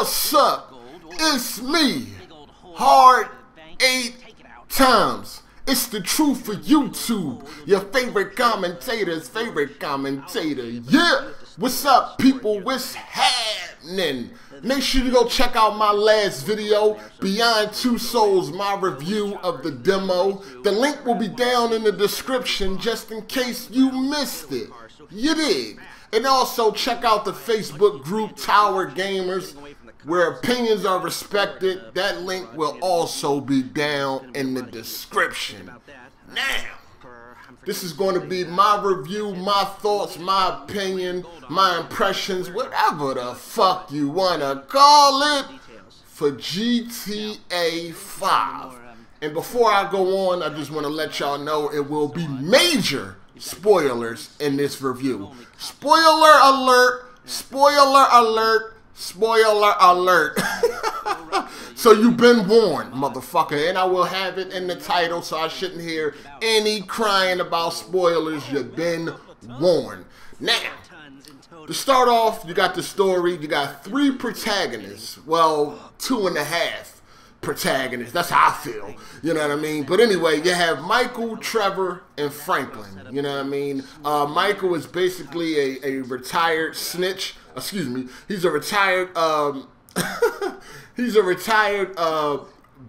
What's up? It's me, Hard 8 times. It's the truth for YouTube. Your favorite commentator's favorite commentator. Yeah. What's up, people? What's happening? Make sure you go check out my last video, Beyond Two Souls, my review of the demo. The link will be down in the description just in case you missed it. You dig? And also check out the Facebook group Tower Gamers, where opinions are respected. That link will also be down in the description. Now, this is going to be my review, my thoughts, my opinion, my impressions, whatever the fuck you want to call it, for GTA 5. And before I go on, I just want to let y'all know it will be major spoilers in this review. Spoiler alert, spoiler alert, spoiler alert. So you've been warned, motherfucker, and I will have it in the title, so I shouldn't hear any crying about spoilers. You've been warned. Now, to start off, you got the story. You got 3 protagonists. Well, 2.5 protagonists. That's how I feel. You know what I mean? But anyway, you have Michael, Trevor, and Franklin. You know what I mean? Michael is basically a retired snitch. Excuse me. He's a retired he's a retired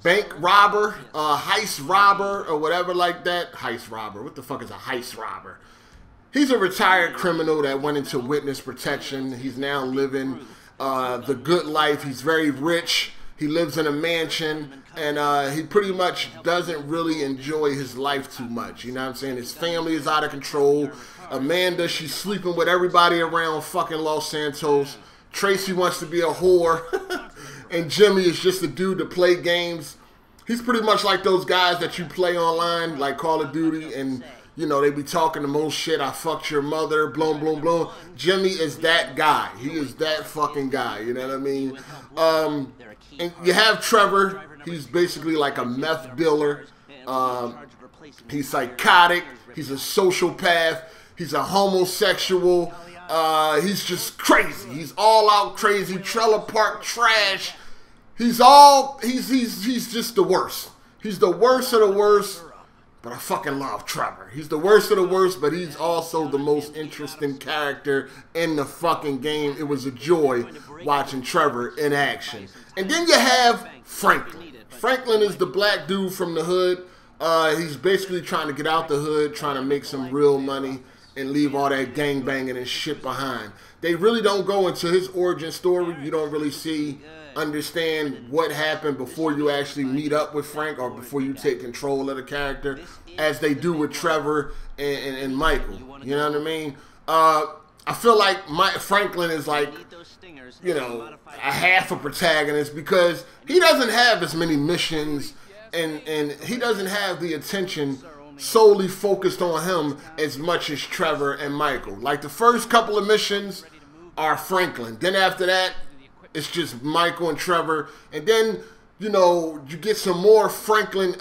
bank robber, heist robber, or whatever like that. Heist robber. What the fuck is a heist robber? He's a retired criminal that went into witness protection. He's now living the good life. He's very rich. He lives in a mansion, and he pretty much doesn't really enjoy his life too much. You know what I'm saying? His family is out of control. Amanda, she's sleeping with everybody around fucking Los Santos. Tracy wants to be a whore. And Jimmy is just a dude to play games. He's pretty much like those guys that you play online, like Call of Duty, and you know, they be talking the most shit. I fucked your mother, bloom, bloom, bloom. Jimmy is that guy. He is that fucking guy. You know what I mean? And you have Trevor. He's basically like a meth dealer. He's psychotic. He's a sociopath. He's a homosexual. He's just crazy. He's all out crazy. Trailer park trash. He's just the worst. He's the worst of the worst. But I fucking love Trevor. He's the worst of the worst, but he's also the most interesting character in the fucking game. It was a joy watching Trevor in action. And then you have Franklin. Franklin is the black dude from the hood. He's basically trying to get out the hood, trying to make some real money and leave all that gangbanging and shit behind. They really don't go into his origin story. You don't really understand what happened before you actually meet up with Frank, or before you take control of the character, as they do with Trevor and Michael. You know what I mean? I feel like Franklin is like, you know, a half a protagonist, because he doesn't have as many missions, and he doesn't have the attention solely focused on him as much as Trevor and Michael. Like, the first couple of missions are Franklin. Then after that, it's just Michael and Trevor. And then, you know, you get some more Franklin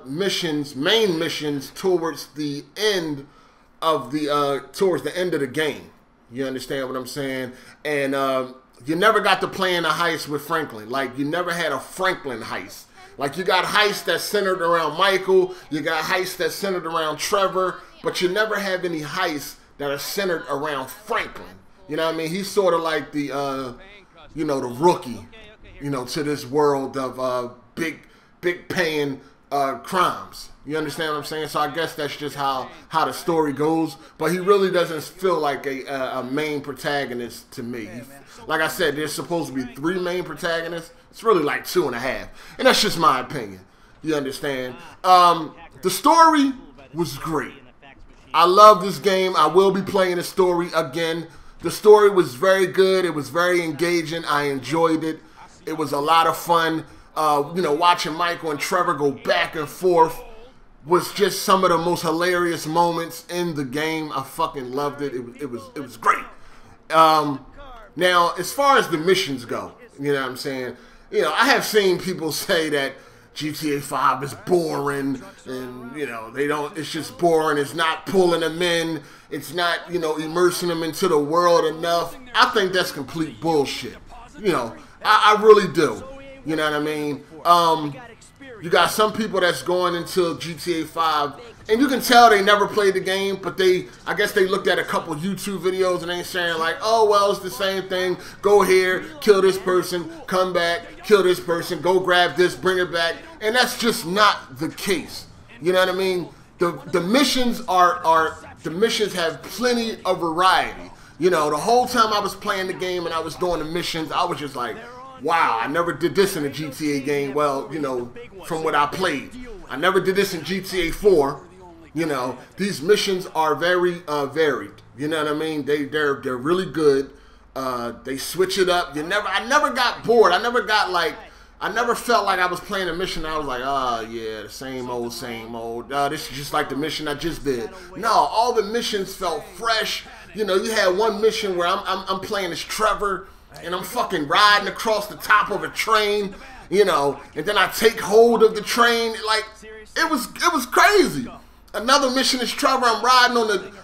missions, main missions, towards the end of the game. You understand what I'm saying? And you never got to play in a heist with Franklin. Like, you never had a Franklin heist. Like, you got heists that's centered around Michael, you got heists that's centered around Trevor, but you never have any heists that are centered around Franklin. You know what I mean? He's sort of like the, you know, the rookie, you know, to this world of big paying crimes. You understand what I'm saying? So I guess that's just how the story goes. But he really doesn't feel like a main protagonist to me. Like I said, there's supposed to be 3 main protagonists. It's really like 2.5. And that's just my opinion. You understand? The story was great. I love this game. I will be playing the story again. The story was very good. It was very engaging. I enjoyed it. It was a lot of fun. You know, watching Michael and Trevor go back and forth was just some of the most hilarious moments in the game. I fucking loved it. It was great. Now, as far as the missions go, you know what I'm saying? You know, I have seen people say that GTA 5 is boring, and, you know, it's just boring. It's not pulling them in. It's not, you know, immersing them into the world enough. I think that's complete bullshit. You know, I really do. You know what I mean? You got some people that's going into GTA 5, and you can tell they never played the game, but I guess they looked at a couple YouTube videos and they saying like, oh, well, it's the same thing. Go here, kill this person, come back, kill this person, go grab this, bring it back. And that's just not the case. You know what I mean? The missions the missions have plenty of variety. You know, the whole time I was playing the game and I was doing the missions, I was just like, wow, I never did this in a GTA game. Well, you know, from what I played. I never did this in GTA 4. You know, these missions are very varied. You know what I mean? They're really good. They switch it up. I never got bored. I never felt like I was playing a mission and I was like, oh yeah, the same old, same old. This is just like the mission I just did. No, all the missions felt fresh. You know, you had one mission where I'm playing as Trevor and I'm fucking riding across the top of a train, you know, and then I take hold of the train. Like, it was crazy. Another mission is Trevor. I'm riding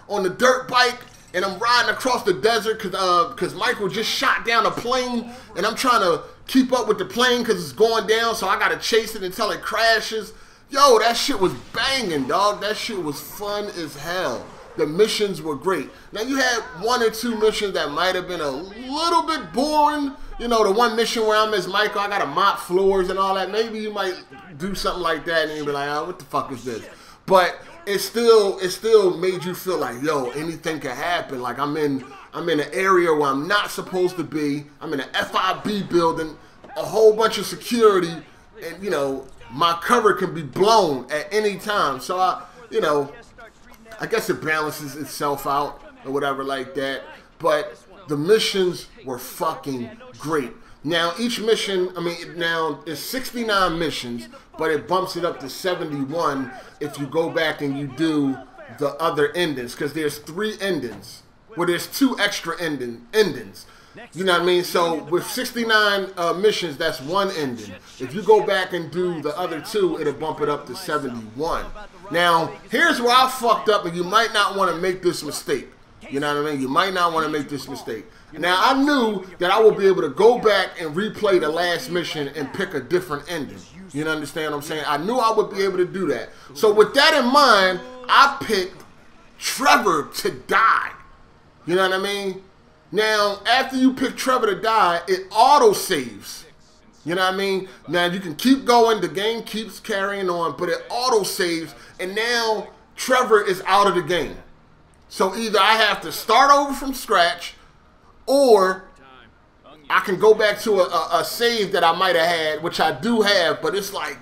on the dirt bike and I'm riding across the desert because Michael just shot down a plane and I'm trying to keep up with the plane because it's going down, so I gotta chase it until it crashes. Yo, that shit was banging, dog. That shit was fun as hell. The missions were great. Now, you had one or two missions that might have been a little bit boring. You know, the one mission where I'm as Michael, I got to mop floors and all that. Maybe you might do something like that and you'll be like, oh, what the fuck is this? But it still made you feel like, yo, anything can happen. Like, I'm in an area where I'm not supposed to be. I'm in an FIB building, a whole bunch of security, and, you know, my cover can be blown at any time. So, I guess it balances itself out or whatever like that. But the missions were fucking great. Now, each mission, now it's 69 missions, but it bumps it up to 71 if you go back and you do the other endings, because there's 3 endings. Well, there's 2 extra endings. You know what I mean? So with 69 missions, that's 1 ending. If you go back and do the other 2, it'll bump it up to 71. Now, here's where I fucked up, and you might not want to make this mistake. You know what I mean? You might not want to make this mistake. Now, I knew that I would be able to go back and replay the last mission and pick a different ending. You understand what I'm saying? I knew I would be able to do that. So with that in mind, I picked Trevor to die. You know what I mean? Now, after you pick Trevor to die, it auto-saves. You know what I mean? Now, you can keep going. The game keeps carrying on, but it auto-saves, and now Trevor is out of the game. So either I have to start over from scratch, or I can go back to a save that I might have had, which I do have, but it's like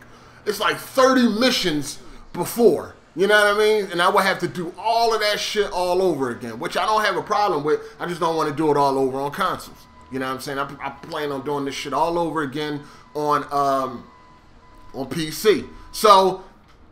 30 missions before. You know what I mean? And I would have to do all of that shit all over again, which I don't have a problem with. I just don't want to do it all over on consoles. You know what I'm saying? I plan on doing this shit all over again on PC. So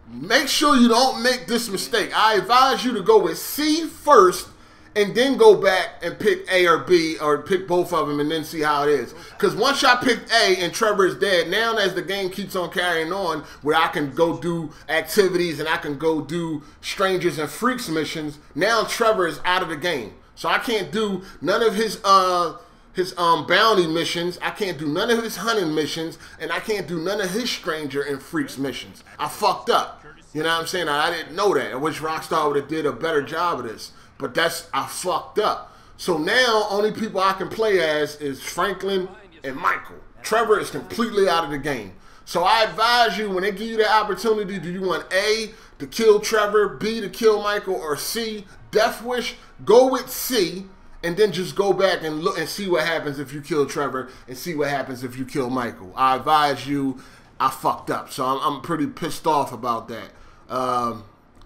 make sure you don't make this mistake. I advise you to go with C first and then go back and pick A or B, or pick both of them and then see how it is. Because once I picked A and Trevor is dead, now as the game keeps on carrying on, where I can go do activities and I can go do Strangers and Freaks missions, now Trevor is out of the game. So I can't do none of his bounty missions, I can't do none of his hunting missions, and I can't do none of his Stranger and Freaks missions. I fucked up. You know what I'm saying? I didn't know that. I wish Rockstar would have did a better job of this. But I fucked up. So now, only people I can play as is Franklin and Michael. Trevor is completely out of the game. So I advise you, when they give you the opportunity, do you want A, to kill Trevor, B, to kill Michael, or C, Death Wish? Go with C, and then just go back and look and see what happens if you kill Trevor, and see what happens if you kill Michael. I advise you, I fucked up. So I'm pretty pissed off about that. I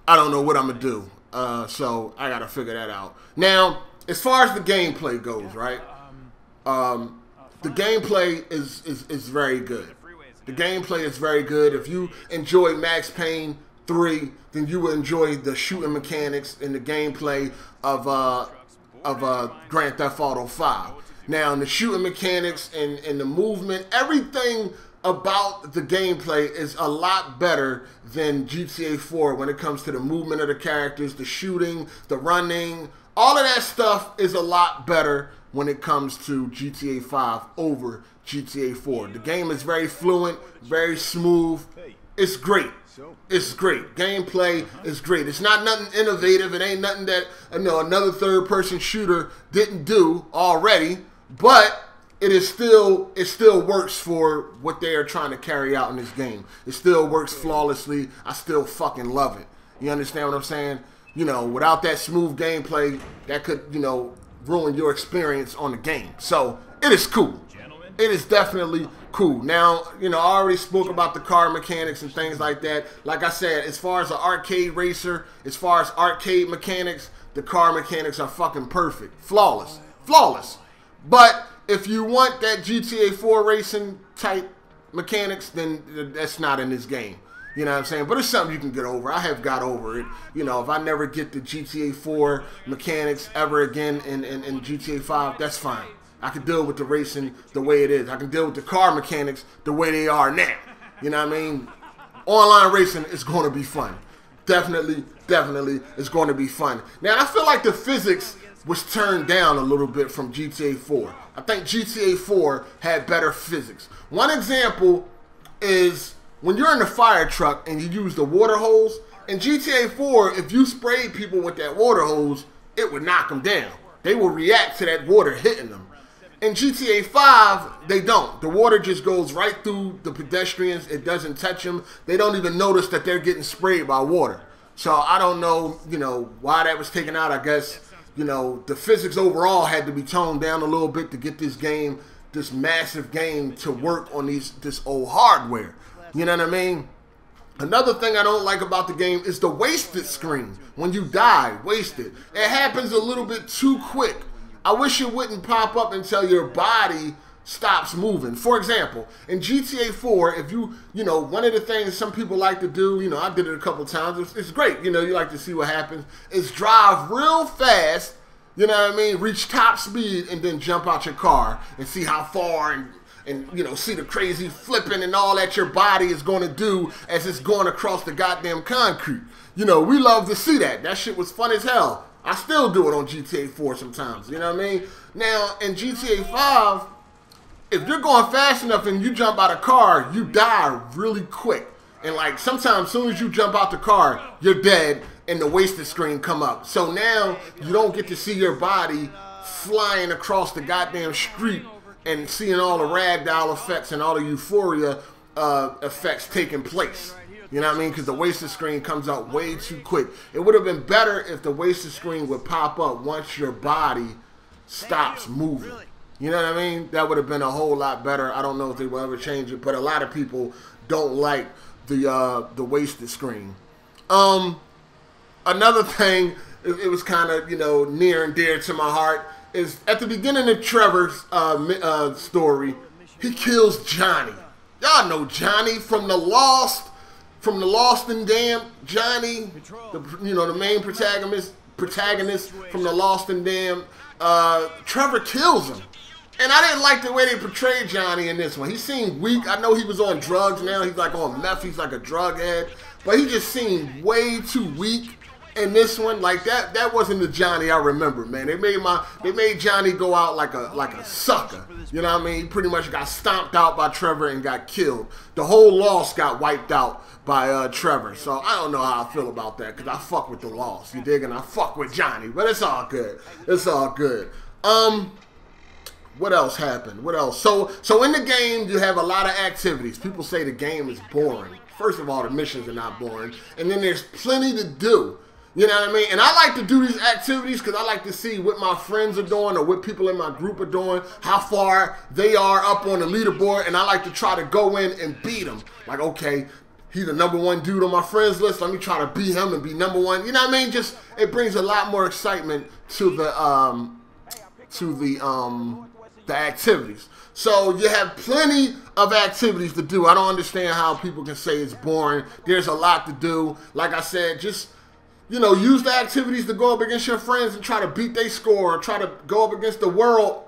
don't know what I'm going to do. So I gotta figure that out. Now, as far as the gameplay goes, right? The gameplay is very good. The gameplay is very good. If you enjoy Max Payne 3, then you will enjoy the shooting mechanics and the gameplay of Grand Theft Auto 5. Now, the shooting mechanics and the movement, everything about the gameplay is a lot better than GTA 4 when it comes to the movement of the characters, the shooting, the running. All of that stuff is a lot better when it comes to GTA 5 over GTA 4. The game is very fluent, very smooth. It's great. It's great. Gameplay is great. It's not nothing innovative. It ain't nothing that another third-person shooter didn't do already, but it still works for what they are trying to carry out in this game. It still works flawlessly. I still fucking love it. You understand what I'm saying? You know, without that smooth gameplay, that could, ruin your experience on the game. So, it is cool. It is definitely cool. Now, I already spoke about the car mechanics and things like that. Like I said, as far as an arcade racer, as far as arcade mechanics, the car mechanics are fucking perfect. Flawless. Flawless. But if you want that GTA 4 racing type mechanics, then that's not in this game. You know what I'm saying? But it's something you can get over. I have got over it. If I never get the GTA 4 mechanics ever again in GTA 5, that's fine. I can deal with the racing the way it is. I can deal with the car mechanics the way they are now. You know what I mean? Online racing is going to be fun. Definitely it's going to be fun. Now, I feel like the physics was turned down a little bit from GTA 4. I think GTA 4 had better physics. One example is when you're in the fire truck and you use the water hose. In GTA 4, if you sprayed people with that water hose, it would knock them down. They will react to that water hitting them. In GTA 5, they don't. The water just goes right through the pedestrians. It doesn't touch them. They don't even notice that they're getting sprayed by water. So I don't know, why that was taken out. I guess, the physics overall had to be toned down a little bit to get this game, this massive game, to work on this old hardware. You know what I mean? Another thing I don't like about the game is the wasted screen. When you die, wasted. It happens a little bit too quick. I wish it wouldn't pop up until your body stops moving. For example, in GTA 4, if one of the things some people like to do, I did it a couple times, it's great, you like to see what happens, is drive real fast, you know what I mean, reach top speed and then jump out your car and see how far and see the crazy flipping and all that your body is going to do as it's going across the goddamn concrete. We love to see that. That shit was fun as hell. I still do it on GTA 4 sometimes, you know what I mean? Now, in GTA 5, if you're going fast enough and you jump out of a car, you die really quick. And like sometimes as soon as you jump out the car, you're dead and the wasted screen come up. So now you don't get to see your body flying across the goddamn street and seeing all the ragdoll effects and all the euphoria effects taking place. You know what I mean? Because the wasted screen comes out way too quick. It would have been better if the wasted screen would pop up once your body stops moving. You know what I mean? That would have been a whole lot better. I don't know if they will ever change it, but a lot of people don't like the wasted screen. Another thing, it was kind of near and dear to my heart, is at the beginning of Trevor's story, he kills Johnny. Y'all know Johnny from the Lost. From the Lost and Damned, Johnny, the main protagonist from the Lost and Damned, Trevor kills him. And I didn't like the way they portrayed Johnny in this one. He seemed weak. I know he was on drugs now. He's like on meth. He's like a drug head. But he just seemed way too weak in this one. Like that wasn't the Johnny I remember, man. They made Johnny go out like a sucker. You know what I mean? He pretty much got stomped out by Trevor and got killed. The whole Lost got wiped out by Trevor. So I don't know how I feel about that because I fuck with the Lost. You dig? And I fuck with Johnny. But it's all good. It's all good. What else happened? What else? So in the game, you have a lot of activities. People say the game is boring. First of all, the missions are not boring. And then there's plenty to do. You know what I mean? And I like to do these activities because I like to see what my friends are doing or what people in my group are doing, how far they are up on the leaderboard, and I like to try to go in and beat them. Like, okay, he's the #1 dude on my friends list. Let me try to beat him and be #1. You know what I mean? Just it brings a lot more excitement to the activities. So you have plenty of activities to do. I don't understand how people can say it's boring. There's a lot to do. Like I said, just use the activities to go up against your friends and try to beat their score, or try to go up against the world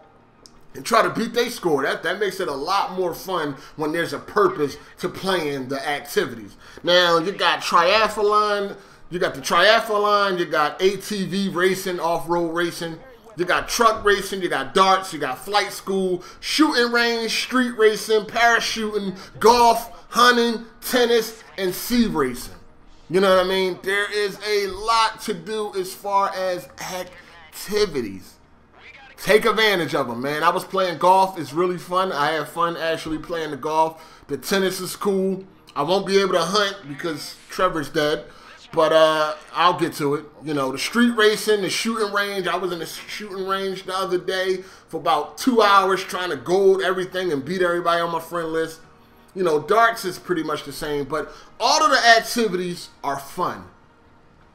and try to beat their score. That makes it a lot more fun when there's a purpose to playing the activities. Now, you got triathlon, you got the triathlon, you got ATV racing, off-road racing. You got truck racing, you got darts, you got flight school, shooting range, street racing, parachuting, golf, hunting, tennis, and sea racing. You know what I mean? There is a lot to do as far as activities. Take advantage of them, man. I was playing golf. It's really fun. I had fun actually playing the golf. The tennis is cool. I won't be able to hunt because Trevor's dead. But I'll get to it. You know, the street racing, the shooting range. I was in the shooting range the other day for about 2 hours trying to gold everything and beat everybody on my friend list. You know, darts is pretty much the same, but all of the activities are fun.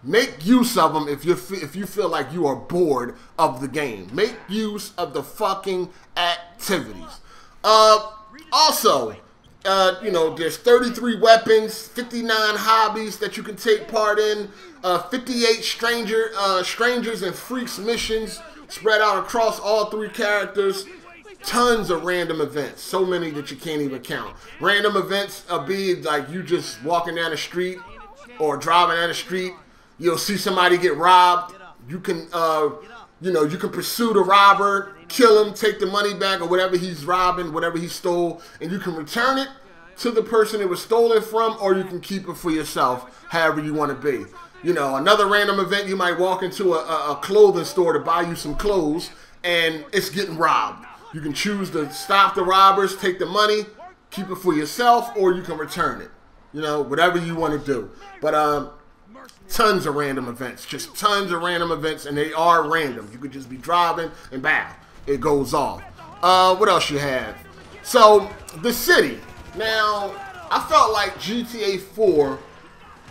Make use of them if you feel like you are bored of the game. Make use of the fucking activities. Also, you know, there's 33 weapons, 59 hobbies that you can take part in, 58 strangers and freaks missions spread out across all 3 characters, tons of random events, so many that you can't even count. Random events be like you just walking down the street or driving down the street, you'll see somebody get robbed, you can, you know, you can pursue the robber, kill him, take the money back or whatever he's robbing, whatever he stole, and you can return it to the person it was stolen from, or you can keep it for yourself, however you want to be. You know, another random event, you might walk into a clothing store to buy you some clothes, and it's getting robbed. You can choose to stop the robbers, take the money, keep it for yourself, or you can return it. You know, whatever you want to do. But tons of random events, just tons of random events, and they are random. You could just be driving, and bam, it goes off. What else you have? So, the city. Now, I felt like GTA 4,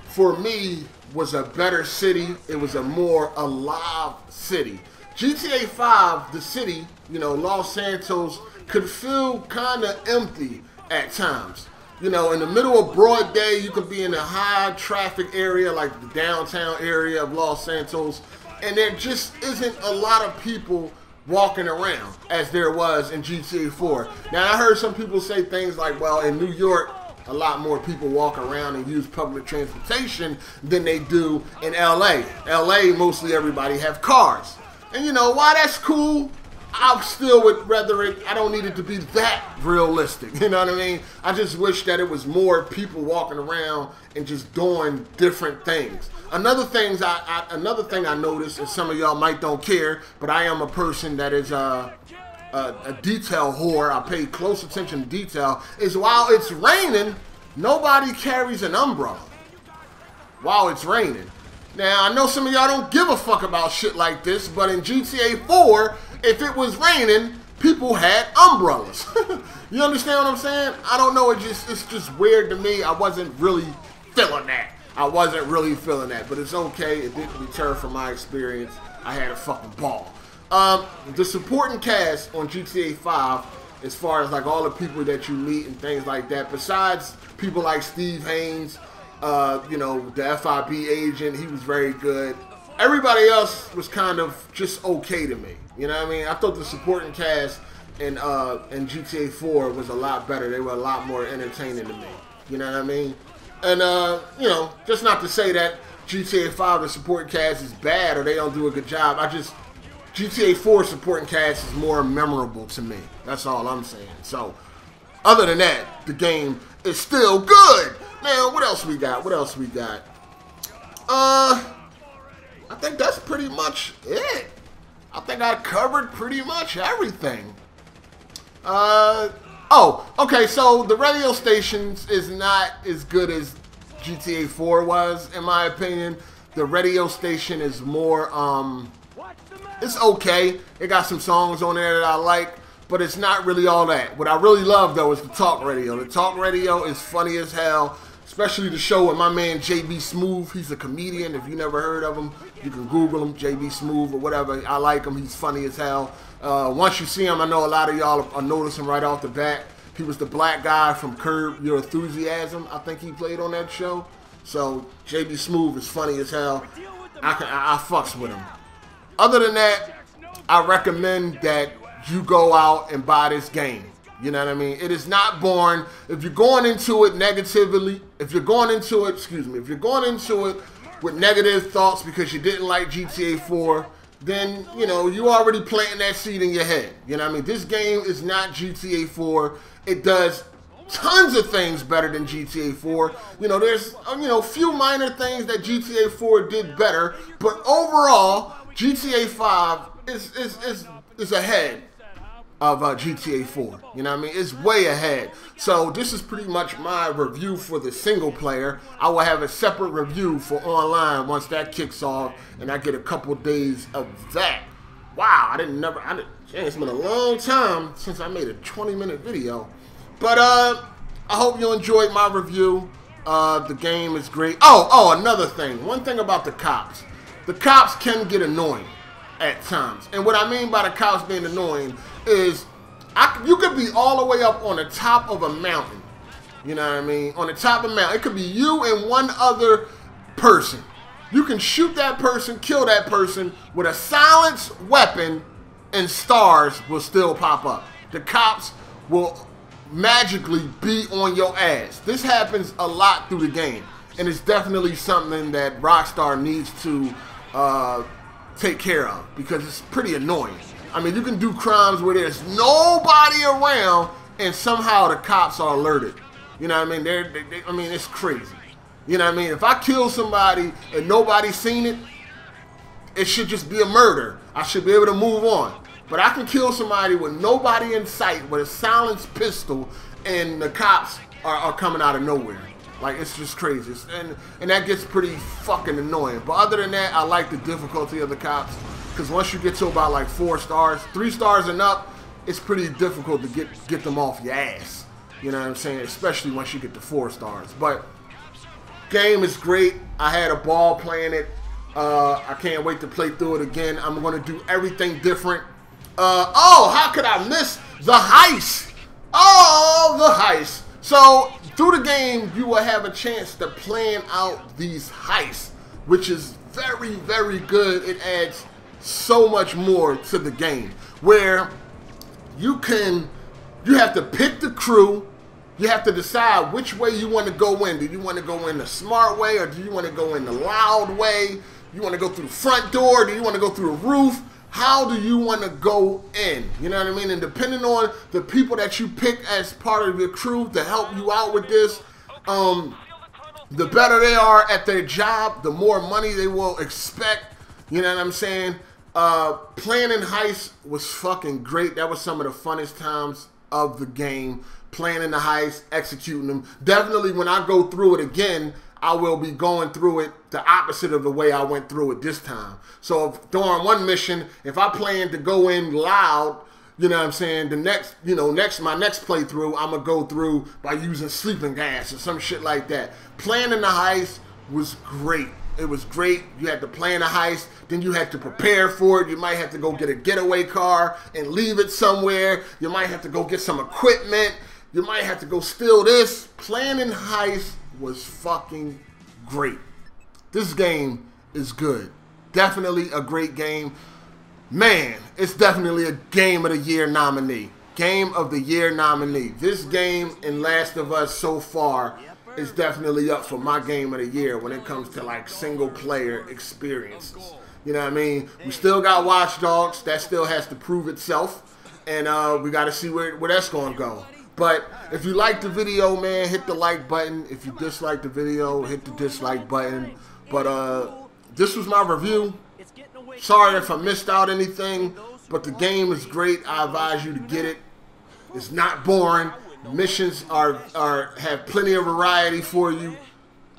for me, was a better city. It was a more alive city. GTA 5, the city, you know, Los Santos, could feel kind of empty at times. You know, in the middle of broad day, you could be in a high traffic area like the downtown area of Los Santos, and there just isn't a lot of people walking around as there was in GTA 4. Now, I heard some people say things like, well, in New York, a lot more people walk around and use public transportation than they do in LA. LA, mostly everybody have cars. And you know, while that's cool, I still would rather it, I don't need it to be that realistic, you know what I mean? I just wish that it was more people walking around and just doing different things. Another thing I noticed, and some of y'all might don't care, but I am a person that is a detail whore. I pay close attention to detail, is while it's raining, nobody carries an umbrella while it's raining. Now, I know some of y'all don't give a fuck about shit like this, but in GTA 4, if it was raining, people had umbrellas. You understand what I'm saying? I don't know, it's just weird to me. I wasn't really feeling that. But it's okay. It didn't deter from my experience. I had a fucking ball. The supporting cast on GTA 5, as far as like all the people that you meet and things like that, besides people like Steve Haynes, you know, the FIB agent, he was very good. Everybody else was kind of just okay to me. You know what I mean? I thought the supporting cast in GTA 4 was a lot better. They were a lot more entertaining to me. You know what I mean? And, you know, just not to say that GTA 5, the supporting cast is bad or they don't do a good job. GTA 4 supporting cast is more memorable to me. That's all I'm saying. So, other than that, the game is still good. Now, what else we got? I think that's pretty much it. I think I covered pretty much everything. Oh, okay, so the radio stations is not as good as GTA 4 was, in my opinion. The radio station is more, it's okay. It got some songs on there that I like, but it's not really all that. What I really love, though, is the talk radio. The talk radio is funny as hell, especially the show with my man JB Smooth. He's a comedian. If you never heard of him, you can Google him, JB Smooth or whatever. I like him. He's funny as hell. Once you see him, I know a lot of y'all are noticing right off the bat. He was the black guy from Curb Your Enthusiasm. I think he played on that show. So JB Smooth is funny as hell. I fucks with him. Other than that, I recommend that you go out and buy this game. You know what I mean? It is not boring. If you're going into it negatively, if you're going into it with negative thoughts because you didn't like GTA 4, then, you know, you already planting that seed in your head. You know what I mean? This game is not GTA 4. It does tons of things better than GTA 4. You know, there's, you know, few minor things that GTA 4 did better, but overall, GTA 5 is ahead of GTA 4. You know what I mean? It's way ahead. So this is pretty much my review for the single player. I will have a separate review for online once that kicks off and I get a couple days of that. Wow, it's been a long time since I made a 20-minute video. But I hope you enjoyed my review. The game is great. Oh, another thing. One thing about the cops. The cops can get annoying at times. And what I mean by the cops being annoying is you could be all the way up on the top of a mountain. You know what I mean? On the top of a mountain. It could be you and one other person. You can shoot that person, kill that person with a silenced weapon, and stars will still pop up. The cops will magically be on your ass. This happens a lot through the game, and it's definitely something that Rockstar needs to take care of, because it's pretty annoying. I mean, you can do crimes where there's nobody around and somehow the cops are alerted. You know what I mean? I mean, it's crazy. You know what I mean? If I kill somebody and nobody's seen it, it should just be a murder. I should be able to move on. But I can kill somebody with nobody in sight with a silenced pistol and the cops are coming out of nowhere. Like, it's just crazy. And that gets pretty fucking annoying. But other than that, I like the difficulty of the cops. Because once you get to about like 4 stars, 3 stars and up, it's pretty difficult to get them off your ass. You know what I'm saying? Especially once you get to 4 stars. But game is great. I had a ball playing it. I can't wait to play through it again. I'm going to do everything different. Oh, how could I miss the heist? Oh, the heist. So, through the game, you will have a chance to plan out these heists, which is very, very good. It adds so much more to the game, where you have to pick the crew. You have to decide which way you want to go in. Do you want to go in the smart way, or do you want to go in the loud way? You want to go through the front door? Do you want to go through the roof? How do you want to go in? You know what I mean? And depending on the people that you pick as part of your crew to help you out with this, the better they are at their job, the more money they will expect. You know what I'm saying? Planning heists was fucking great. That was some of the funnest times of the game. Planning the heist, executing them. Definitely when I go through it again, I will be going through it the opposite of the way I went through it this time. So if, during one mission, if I plan to go in loud, you know what I'm saying, the next, my next playthrough, I'm going to go through by using sleeping gas or some shit like that. Planning the heist was great. It was great. You had to plan a heist, then you had to prepare for it. You might have to go get a getaway car and leave it somewhere. You might have to go get some equipment. You might have to go steal this. Planning heist was fucking great. This game is good. Definitely a great game. Man, it's definitely a Game of the Year nominee. Game of the Year nominee. This game and Last of Us so far is definitely up for my Game of the Year when it comes to like single player experiences. You know what I mean? We still got Watch Dogs. That still has to prove itself. And we got to see where that's going to go. But if you like the video, man, hit the like button. If you dislike the video, hit the dislike button. But this was my review. Sorry if I missed out anything, but the game is great. I advise you to get it. It's not boring. Missions have plenty of variety for you.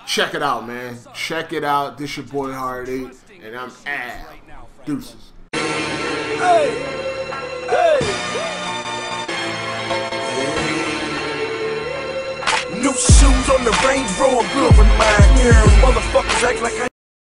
Check it out, man. Check it out. This your boy Hard8, and I'm Al. Deuces. Hey! New shoes on the Range Rover, good with mine. Yeah, motherfuckers act like I